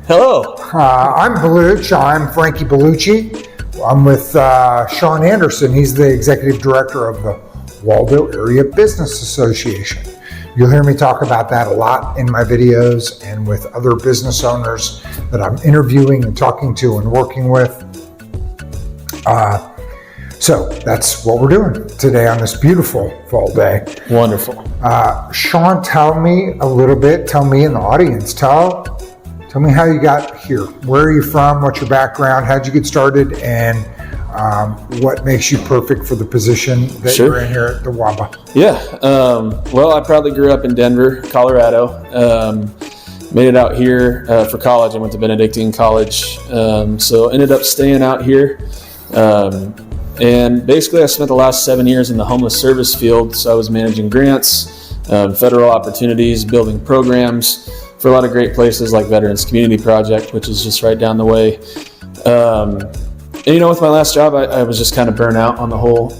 Hello. I'm Belucci. I'm Frankie Belucci. I'm with Sean Anderson. He's the executive director of the Waldo Area Business Association. You'll hear me talk about that a lot in my videos and with other business owners that I'm interviewing and talking to and working with. So that's what we're doing today on this beautiful fall day. Wonderful. Sean, tell me a little bit. Tell me in the audience. Tell me how you got here. Where are you from? What's your background? How'd you get started? And what makes you perfect for the position that you're in here at the WABA? Yeah. Well, I probably grew up in Denver, Colorado. Made it out here for college. I went to Benedictine College. So ended up staying out here. And basically I spent the last 7 years in the homeless service field. So I was managing grants, federal opportunities, building programs for a lot of great places like Veterans Community Project, which is just right down the way. And, with my last job, I was just kind of burnt out on the whole,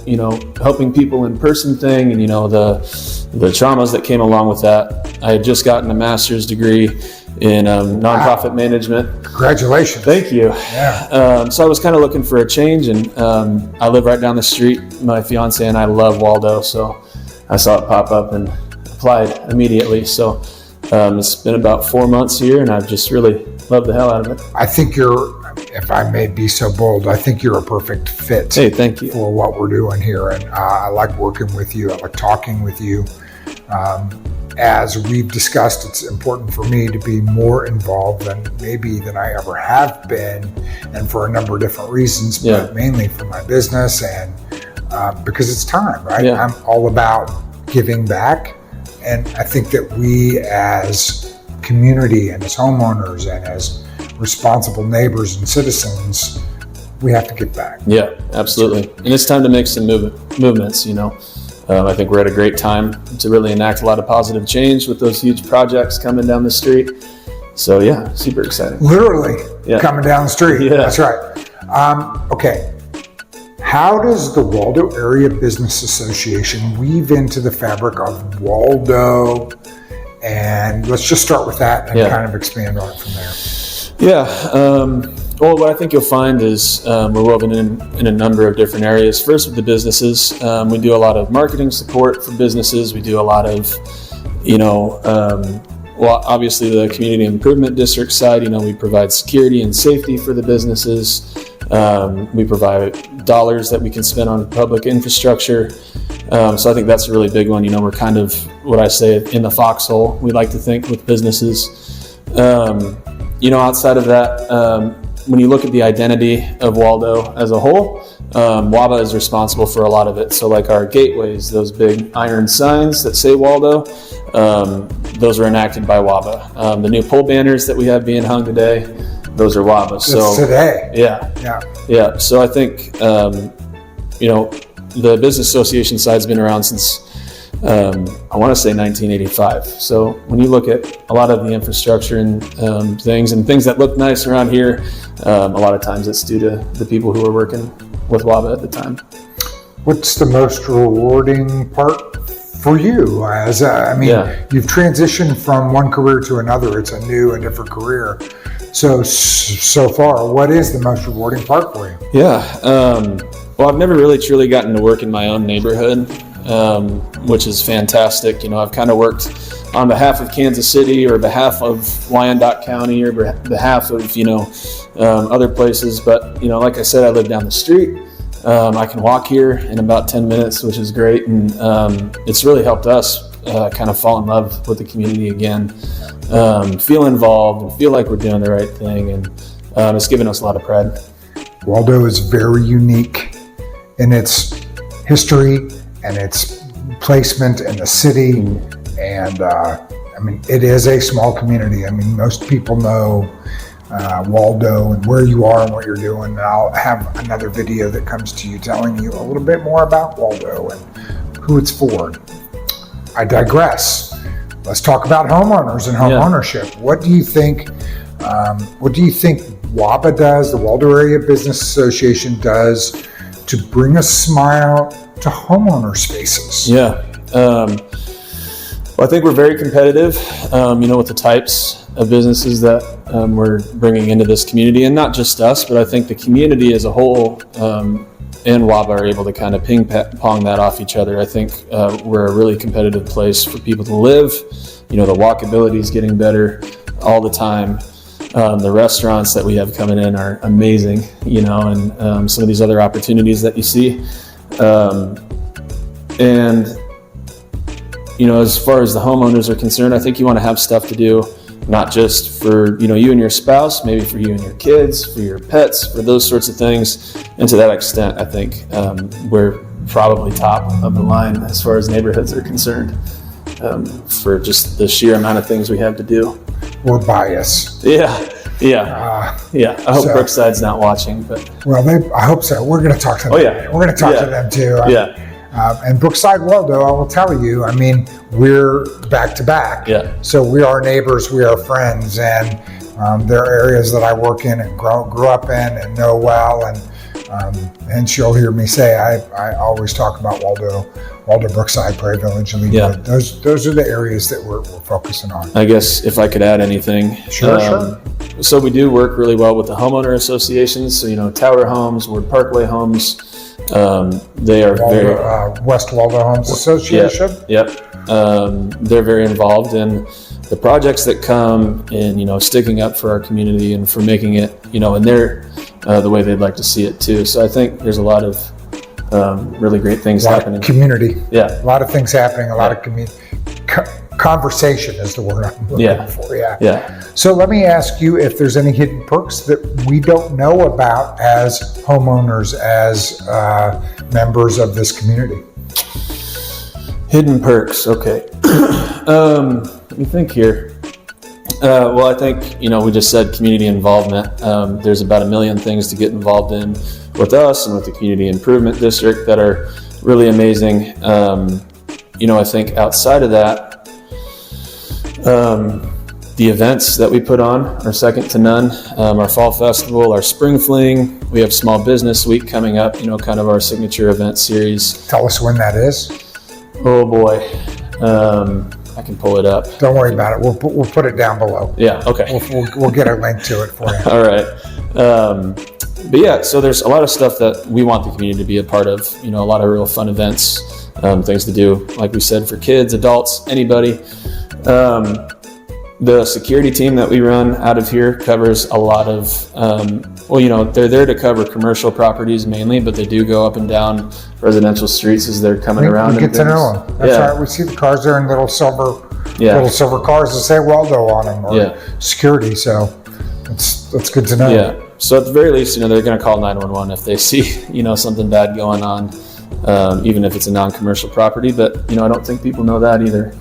helping people in person thing and, the traumas that came along with that. I had just gotten a master's degree in nonprofit management. Congratulations. Thank you. Yeah. So I was kind of looking for a change, and I live right down the street. My fiance and I love Waldo, so I saw it pop up and applied immediately. So it's been about 4 months here, and I've just really loved the hell out of it. I think if I may be so bold, I think you're a perfect fit. Hey, thank you. For what we're doing here. And I like working with you. I like talking with you. As we've discussed, it's important for me to be more involved than I ever have been, and for a number of different reasons, but mainly for my business and because it's time, right? Yeah. I'm all about giving back. And I think that we as community and as homeowners and as responsible neighbors and citizens, we have to give back. Yeah, absolutely. And it's time to make some movements, I think we're at a great time to really enact a lot of positive change with those huge projects coming down the street. So yeah, super exciting. Literally coming down the street. Yeah. That's right. Okay. How does the Waldo Area Business Association weave into the fabric of Waldo? And let's just start with that and kind of expand on it from there. Yeah. Well, what I think you'll find is we're woven in a number of different areas. First, with the businesses, we do a lot of marketing support for businesses. We do a lot of, obviously the community improvement district side, we provide security and safety for the businesses. We provide dollars that we can spend on public infrastructure. So I think that's a really big one. We're kind of, what I say, in the foxhole, we like to think, with businesses. Outside of that, when you look at the identity of Waldo as a whole, WABA is responsible for a lot of it. So like our gateways, those big iron signs that say Waldo, those were enacted by WABA. The new pole banners that we have being hung today, those are WABA. That's today. Yeah. So I think, the business association side's been around since, I want to say 1985. So when you look at a lot of the infrastructure and things that look nice around here, a lot of times it's due to the people who were working with WABA at the time. What's the most rewarding part for you? You've transitioned from one career to another. It's a new and different career. So far, what is the most rewarding part for you? Yeah. Well, I've never really truly gotten to work in my own neighborhood, which is fantastic. I've kind of worked on behalf of Kansas City or behalf of Wyandotte County or behalf of, other places. But, like I said, I live down the street. I can walk here in about 10 minutes, which is great. And it's really helped us kind of fall in love with the community again, feel involved and feel like we're doing the right thing. And it's given us a lot of pride. Waldo is very unique in its history and its placement in the city. And it is a small community. Most people know Waldo and where you are and what you're doing. And I'll have another video that comes to you telling you a little bit more about Waldo and who it's for. I digress. Let's talk about homeowners and home ownership. What do you think WABA does, the Waldo Area Business Association does, to bring a smile to homeowner spaces? Yeah. Well, I think we're very competitive, with the types of businesses that we're bringing into this community, and not just us, but I think the community as a whole and WABA are able to kind of ping pong that off each other. I think we're a really competitive place for people to live. The walkability is getting better all the time. The restaurants that we have coming in are amazing, and some of these other opportunities that you see. As far as the homeowners are concerned, I think you want to have stuff to do, not just for, you and your spouse, maybe for you and your kids, for your pets, for those sorts of things. And to that extent, I think we're probably top of the line as far as neighborhoods are concerned, for just the sheer amount of things we have to do. We're biased. Yeah. I hope Brookside's not watching, but. Well, I hope so. We're going to talk to them. Oh, yeah. We're going to talk to them too. And Brookside Waldo, I will tell you, we're back to back. Yeah. So we are neighbors, we are friends, and there are areas that I work in and grew up in and know well. And she'll hear me say, I always talk about Waldo, Brookside, Prairie Village, and Leawood. Those are the areas that we're focusing on. I guess if I could add anything. Sure. So we do work really well with the homeowner associations. So, Tower Homes, Ward Parkway Homes, they are West Waldo Homes Association. Yep. They're very involved in the projects that come in, sticking up for our community and for making it, in their the way they'd like to see it too. So I think there's a lot of really great things happening. Community. Yeah. A lot of things happening. A lot of conversation is the word I'm looking for. Yeah. So let me ask you if there's any hidden perks that we don't know about as homeowners, as members of this community. Hidden perks. Okay. Let me think here. Well, I think, we just said community involvement. There's about 1 million things to get involved in with us and with the Community Improvement District that are really amazing. I think outside of that, the events that we put on are second to none. Our Fall Festival, our Spring Fling, we have Small Business Week coming up, kind of our signature event series. Tell us when that is. Oh boy. I can pull it up. Don't worry about it. We'll put it down below. Yeah. Okay. We'll get a link to it for you. All right. But yeah, so there's a lot of stuff that we want the community to be a part of. A lot of real fun events, things to do, like we said, for kids, adults, anybody. The security team that we run out of here covers a lot of, they're there to cover commercial properties mainly, but they do go up and down residential streets as they're coming around. We get to know them. That's right. We see the cars there in little silver cars that say Waldo on them, or security. So that's good to know. Yeah. So at the very least, they're going to call 911 if they see, something bad going on, even if it's a non-commercial property. But, I don't think people know that either.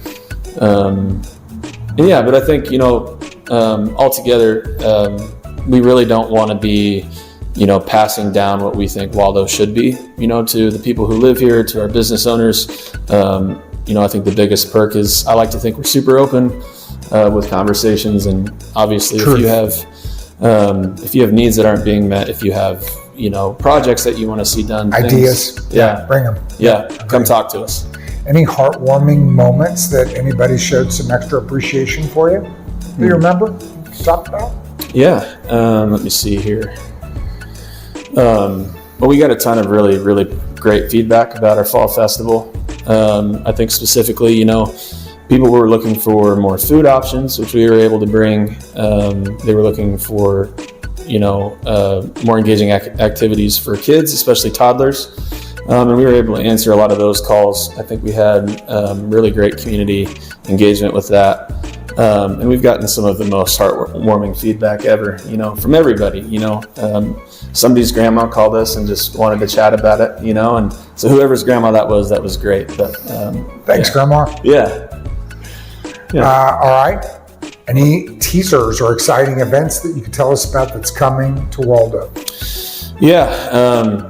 But I think, altogether, we really don't want to be, passing down what we think Waldo should be, to the people who live here, to our business owners. I think the biggest perk is I like to think we're super open with conversations. And obviously, if you have needs that aren't being met, if you have, projects that you want to see done. Ideas. Bring them. Yeah. Come talk to us. Any heartwarming moments that anybody showed some extra appreciation for you? Do you remember? Talk about? Yeah. Let me see here. Well, we got a ton of really, really great feedback about our Fall Festival. I think specifically, people were looking for more food options, which we were able to bring. They were looking for, more engaging activities for kids, especially toddlers. And we were able to answer a lot of those calls. I think we had really great community engagement with that. And we've gotten some of the most heartwarming feedback ever, from everybody. Somebody's grandma called us and just wanted to chat about it, and so whoever's grandma that was great. But thanks, Grandma. Yeah. All right. Any teasers or exciting events that you could tell us about that's coming to Waldo? Yeah.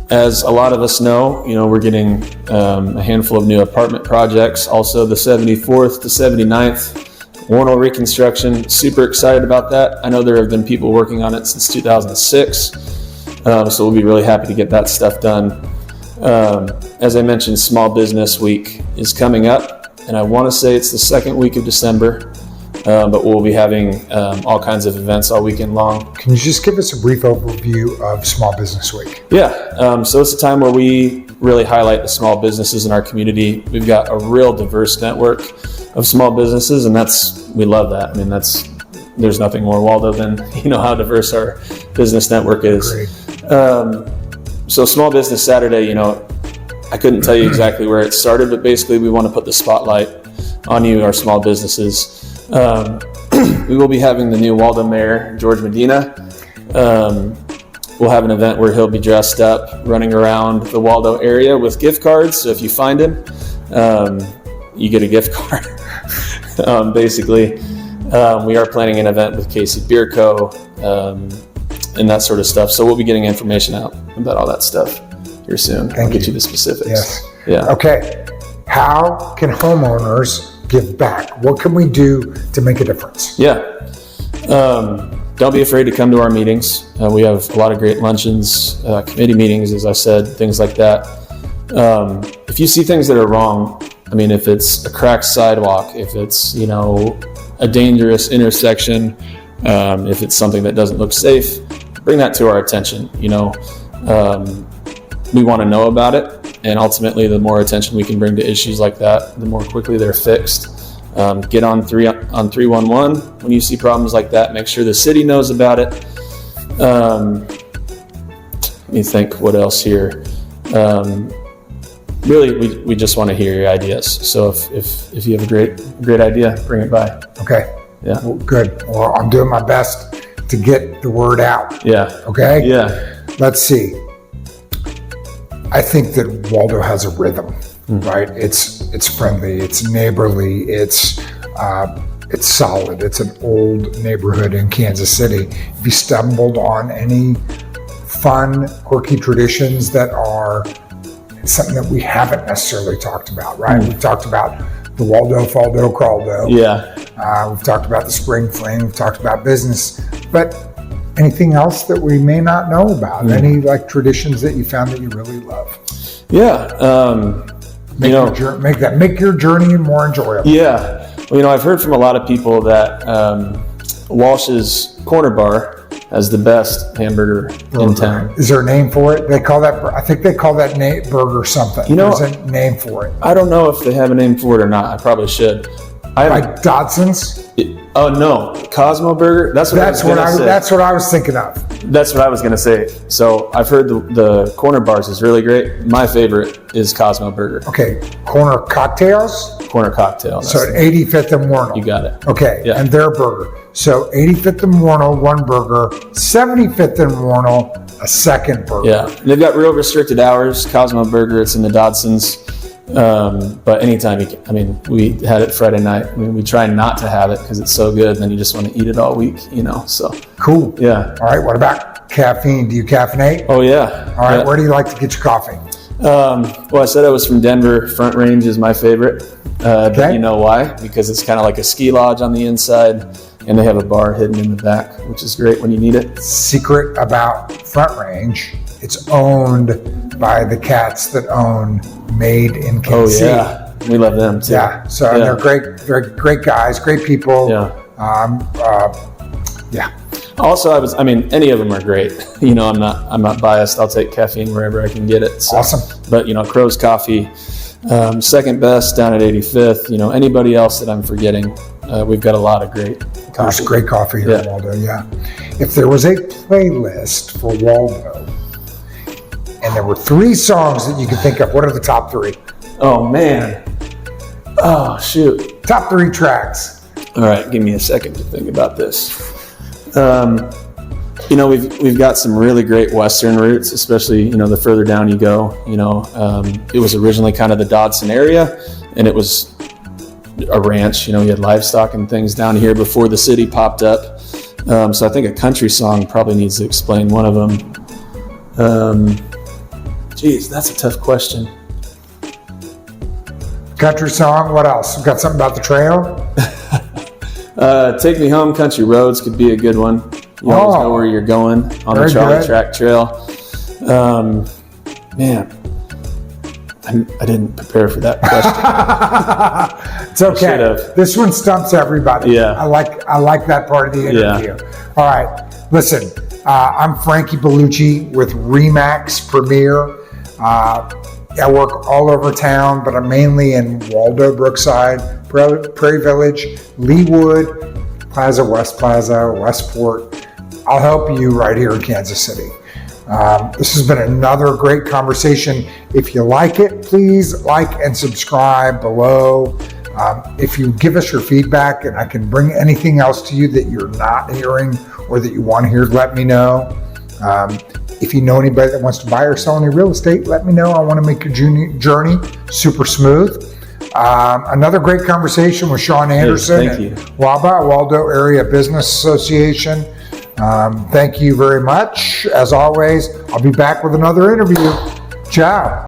As a lot of us know, we're getting a handful of new apartment projects. Also, the 74th to 79th Warnell reconstruction. Super excited about that. I know there have been people working on it since 2006, so we'll be really happy to get that stuff done. As I mentioned, Small Business Week is coming up. and I want to say it's the second week of December. But we'll be having all kinds of events all weekend long. Can you just give us a brief overview of Small Business Week? Yeah, so it's a time where we really highlight the small businesses in our community. We've got a real diverse network of small businesses, and we love that. I mean, there's nothing more Waldo than how diverse our business network is. So Small Business Saturday, I couldn't tell you exactly where it started, but basically we want to put the spotlight on you, our small businesses. We will be having the new Waldo Mayor, George Medina. We'll have an event where he'll be dressed up, running around the Waldo area with gift cards. So if you find him, you get a gift card. Basically, we are planning an event with Casey Beer Co. And that sort of stuff. So we'll be getting information out about all that stuff here soon. I'll get you the specifics. Yes. Yeah. Okay. How can homeowners give back? What can we do to make a difference? Yeah. Don't be afraid to come to our meetings. We have a lot of great luncheons, committee meetings, as I said, things like that. If you see things that are wrong, if it's a cracked sidewalk, if it's, a dangerous intersection, if it's something that doesn't look safe, bring that to our attention. We want to know about it. And ultimately, the more attention we can bring to issues like that, the more quickly they're fixed. Get on 311 when you see problems like that. Make sure the city knows about it. Let me think what else here. Really, we just want to hear your ideas. So if you have a great idea, bring it by. Okay. Yeah. Well, good. Well, I'm doing my best to get the word out. Yeah. Okay. Yeah. Let's see. I think that Waldo has a rhythm, right? It's friendly, it's neighborly, it's solid. It's an old neighborhood in Kansas City. If you stumbled on any fun, quirky traditions that are something that we haven't necessarily talked about, right? We've talked about the Waldo, Faldo, Craldo. Yeah. We've talked about the Spring Fling. We've talked about business, but anything else that we may not know about? Any traditions that you found that you really love? Yeah. Make your journey more enjoyable. Yeah. Well, I've heard from a lot of people that Walsh's Corner Bar has the best hamburger in town. Is there a name for it? I think they call that burger something. There's a name for it. I don't know if they have a name for it or not. I probably should. Like Dodson's? Oh no, Cosmo Burger. That's what I was thinking of. That's what I was gonna say. So I've heard the Corner Bars is really great. My favorite is Cosmo Burger. Okay, Corner Cocktails. Corner Cocktail. So at 85th and Warnell. You got it. Okay, yeah. And their burger. So 85th and Warnell, one burger. 75th and Warnell, a second burger. Yeah, and they've got real restricted hours. Cosmo Burger. It's in the Dodsons. But anytime we had it Friday night. We try not to have it because it's so good, and then you just want to eat it all week, so. Cool. Yeah. All right. What about caffeine? Do you caffeinate? Oh yeah. All right. Yeah. Where do you like to get your coffee? Well, I said I was from Denver. Front Range is my favorite. Okay. But you know why? Because it's kind of like a ski lodge on the inside, and they have a bar hidden in the back, which is great when you need it. Secret about Front Range, it's owned by the cats that own Made in Kansas City. Oh yeah, we love them too. Yeah, so they're great guys, great people. Yeah. Yeah. Also, any of them are great. I'm not biased. I'll take caffeine wherever I can get it. So. Awesome. But Crow's Coffee, second best down at 85th. Anybody else that I'm forgetting, we've got a lot of great coffee. There's great coffee here in Waldo. Yeah. If there was a playlist for Waldo, and there were 3 songs that you could think of, what are the top 3? Oh man. Oh shoot. Top 3 tracks. All right, give me a second to think about this. We've got some really great Western roots, especially, the further down you go. It was originally kind of the Dodson area, and it was a ranch. You had livestock and things down here before the city popped up. So I think a country song probably needs to explain one of them. Geez, that's a tough question. Country song, what else? We've got something about the trail? Take Me Home, Country Roads could be a good one. You always know where you're going on the Charlie Track Trail. Man, I didn't prepare for that question. It's okay. should've. This one stumps everybody. Yeah. I like that part of the interview. All right. Listen, I'm Frankie Bellucci with Remax Premier. I work all over town, but I'm mainly in Waldo, Brookside, Prairie Village, Leawood, Plaza, West Plaza, Westport. I'll help you right here in Kansas City. This has been another great conversation. If you like it, please like and subscribe below. If you give us your feedback and I can bring anything else to you that you're not hearing or that you want to hear, let me know. If you know anybody that wants to buy or sell any real estate, let me know. I want to make your journey super smooth. Another great conversation with Sean Anderson Thank you. at WABA, Waldo Area Business Association. Thank you very much. As always, I'll be back with another interview. Ciao.